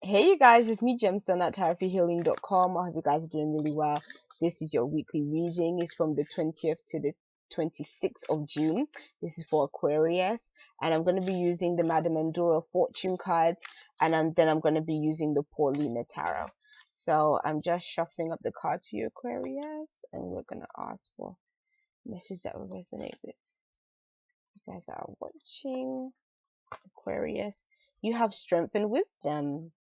Hey you guys, it's me Gemstone at tarotforhealing.com. I hope you guys are doing really well. This is your weekly reading. It's from the 20th to the 26th of June. This is for Aquarius, and I'm going to be using the Madame Endora fortune cards, and then I'm going to be using the Paulina tarot. So I'm just shuffling up the cards for you, Aquarius, and we're going to ask for messages that will resonate with you guys that are watching. Aquarius, you have strength and wisdom.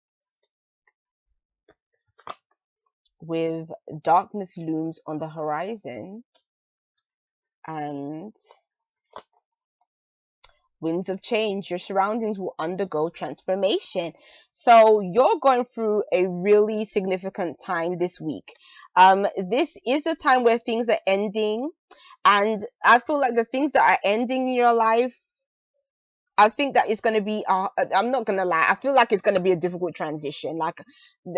With darkness looms on the horizon and winds of change, your surroundings will undergo transformation. So you're going through a really significant time this week. This is a time where things are ending, and I feel like the things that are ending in your life, I think that it's going to be, I'm not going to lie, I feel like it's going to be a difficult transition. Like,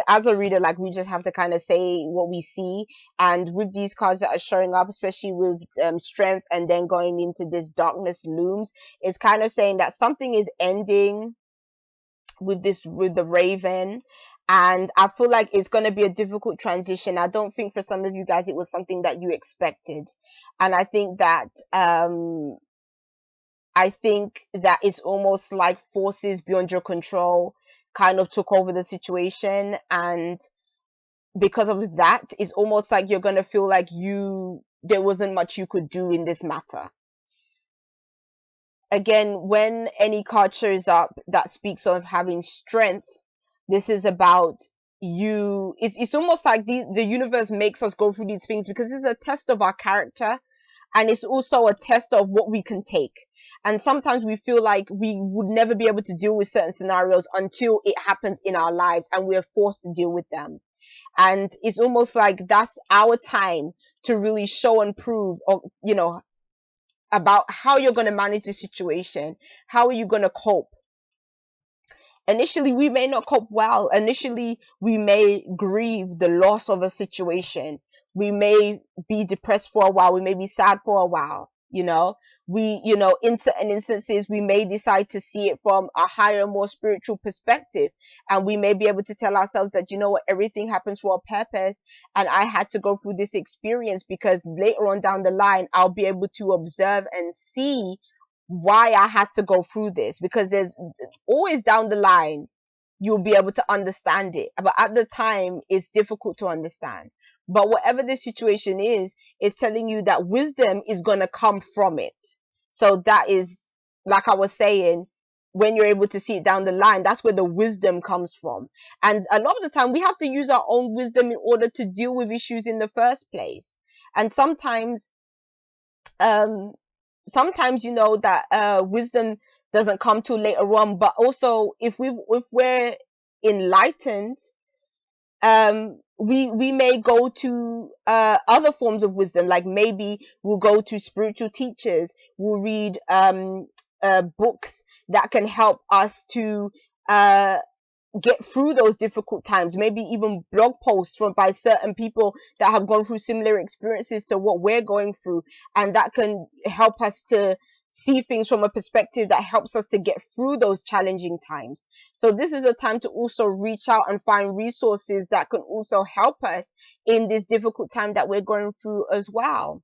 as a reader, like, we just have to kind of say what we see. And with these cards that are showing up, especially with strength and then going into this darkness looms, it's kind of saying that something is ending with the Raven. And I feel like it's going to be a difficult transition. I don't think for some of you guys it was something that you expected. And I think that, it's almost like forces beyond your control kind of took over the situation, and because of that, it's almost like you're gonna feel like there wasn't much you could do in this matter. Again, when any card shows up that speaks of having strength, this is about you. It's almost like the universe makes us go through these things because it's a test of our character, and it's also a test of what we can take. And sometimes we feel like we would never be able to deal with certain scenarios until it happens in our lives and we're forced to deal with them. And it's almost like that's our time to really show and prove, or about how you're going to manage the situation. How are you going to cope? Initially, we may not cope well. Initially, we may grieve the loss of a situation. We may be depressed for a while. We may be sad for a while. In certain instances, we may decide to see it from a higher, more spiritual perspective. And we may be able to tell ourselves that, you know what, everything happens for a purpose. And I had to go through this experience because later on down the line, I'll be able to observe and see why I had to go through this, because there's always down the line you'll be able to understand it, but at the time it's difficult to understand. But whatever the situation is, it's telling you that wisdom is going to come from it. So that is, like I was saying, when you're able to see it down the line, that's where the wisdom comes from. And a lot of the time we have to use our own wisdom in order to deal with issues in the first place. And um sometimes that wisdom doesn't come till later on, but also if we're enlightened, we may go to other forms of wisdom. Like maybe we'll go to spiritual teachers, we'll read books that can help us to get through those difficult times, maybe even blog posts by certain people that have gone through similar experiences to what we're going through, and that can help us to see things from a perspective that helps us to get through those challenging times. So this is a time to also reach out and find resources that can also help us in this difficult time that we're going through as well.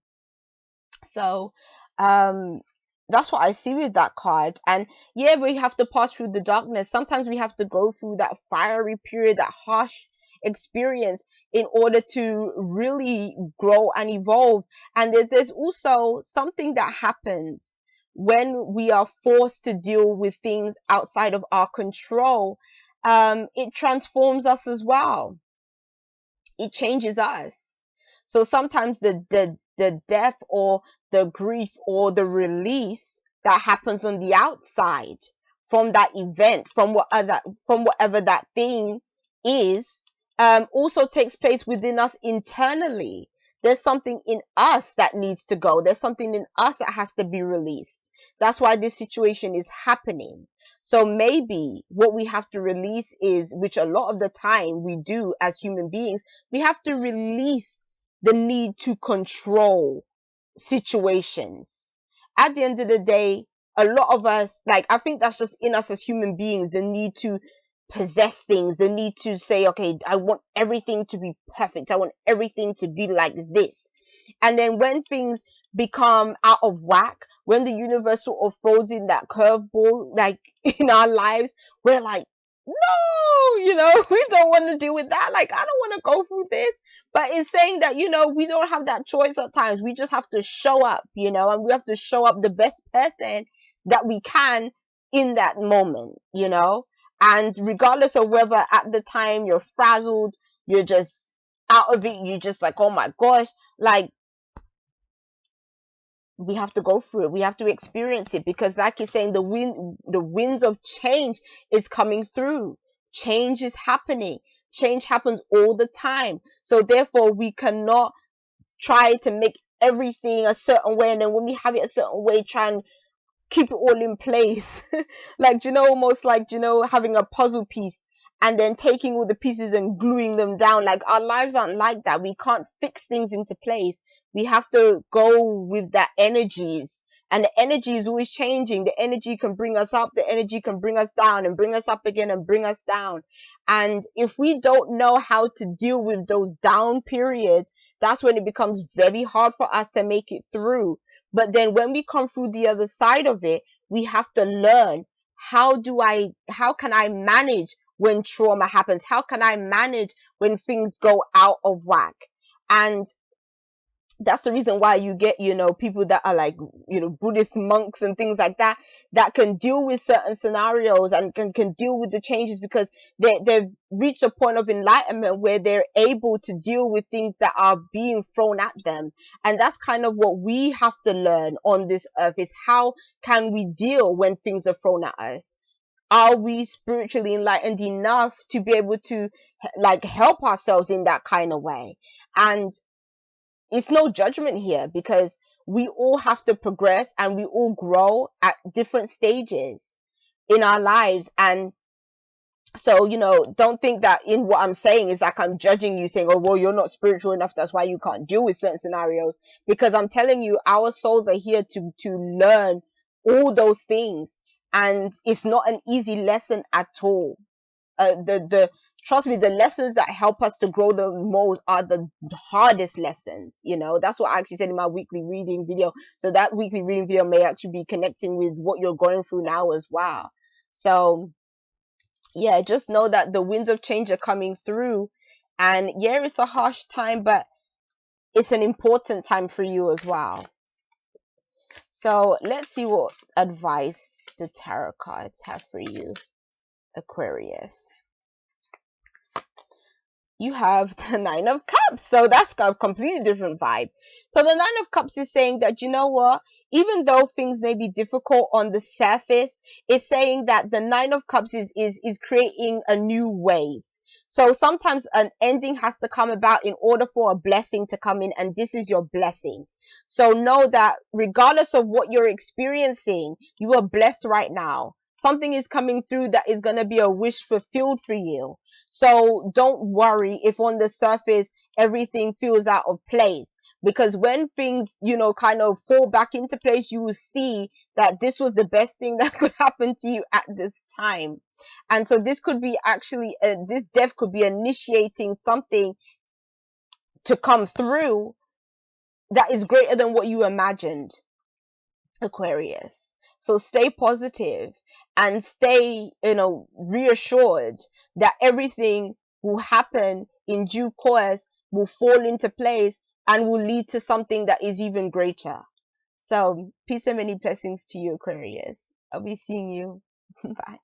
So that's what I see with that card. And yeah, we have to pass through the darkness. Sometimes we have to go through that fiery period, that harsh experience, in order to really grow and evolve. And there's also something that happens when we are forced to deal with things outside of our control. It transforms us as well. It changes us. So sometimes the death or the grief or the release that happens on the outside from that event, from whatever that thing is, also takes place within us internally. There's something in us that needs to go. There's something in us that has to be released. That's why this situation is happening. So maybe what we have to release is, which a lot of the time we do as human beings, we have to release the need to control situations. At the end of the day, a lot of us, like, I think that's just in us as human beings, the need to possess things, the need to say, okay, I want everything to be perfect, I want everything to be like this. And then when things become out of whack, when the universe sort of throws in that curveball, like in our lives, we're like, no, we don't want to deal with that. Like, I don't want to go through this. But it's saying that, we don't have that choice at times. We just have to show up, and we have to show up the best person that we can in that moment, and regardless of whether at the time you're frazzled, you're just out of it, you're just like, oh my gosh, like, we have to go through it. We have to experience it, because like you're saying, the winds of change is coming through. Change is happening. Change happens all the time. So therefore we cannot try to make everything a certain way, and then when we have it a certain way, try and keep it all in place. Like, almost like, having a puzzle piece and then taking all the pieces and gluing them down. Like, our lives aren't like that. We can't fix things into place. We have to go with the energies, and the energy is always changing. The energy can bring us up, the energy can bring us down, and bring us up again and bring us down. And if we don't know how to deal with those down periods, that's when it becomes very hard for us to make it through. But then when we come through the other side of it, we have to learn, how can I manage when trauma happens? How can I manage when things go out of whack? And that's the reason why you get, people that are like, Buddhist monks and things like that, that can deal with certain scenarios and can deal with the changes, because they've reached a point of enlightenment where they're able to deal with things that are being thrown at them. And that's kind of what we have to learn on this earth, is how can we deal when things are thrown at us? Are we spiritually enlightened enough to be able to, like, help ourselves in that kind of way? And it's no judgment here, because we all have to progress and we all grow at different stages in our lives. And so, don't think that in what I'm saying is like I'm judging you, saying, oh, well, you're not spiritual enough, that's why you can't deal with certain scenarios. Because I'm telling you, our souls are here to learn all those things. And it's not an easy lesson at all. The trust me, the lessons that help us to grow the most are the hardest lessons. That's what I actually said in my weekly reading video. So that weekly reading video may actually be connecting with what you're going through now as well. So yeah, just know that the winds of change are coming through, and yeah, it's a harsh time, but it's an important time for you as well. So let's see what advice the tarot cards have for you, Aquarius. You have the Nine of Cups. So that's got a completely different vibe. So the Nine of Cups is saying that, you know what, even though things may be difficult on the surface, it's saying that the Nine of Cups is creating a new wave. So sometimes an ending has to come about in order for a blessing to come in, and this is your blessing. So know that regardless of what you're experiencing, you are blessed right now. Something is coming through that is going to be a wish fulfilled for you. So don't worry if on the surface everything feels out of place, because when things, kind of fall back into place, you will see that this was the best thing that could happen to you at this time. And so this could be actually, this death could be initiating something to come through that is greater than what you imagined, Aquarius. So stay positive and stay, reassured that everything will happen in due course, will fall into place, and will lead to something that is even greater. So peace and many blessings to you, Aquarius. I'll be seeing you. Bye.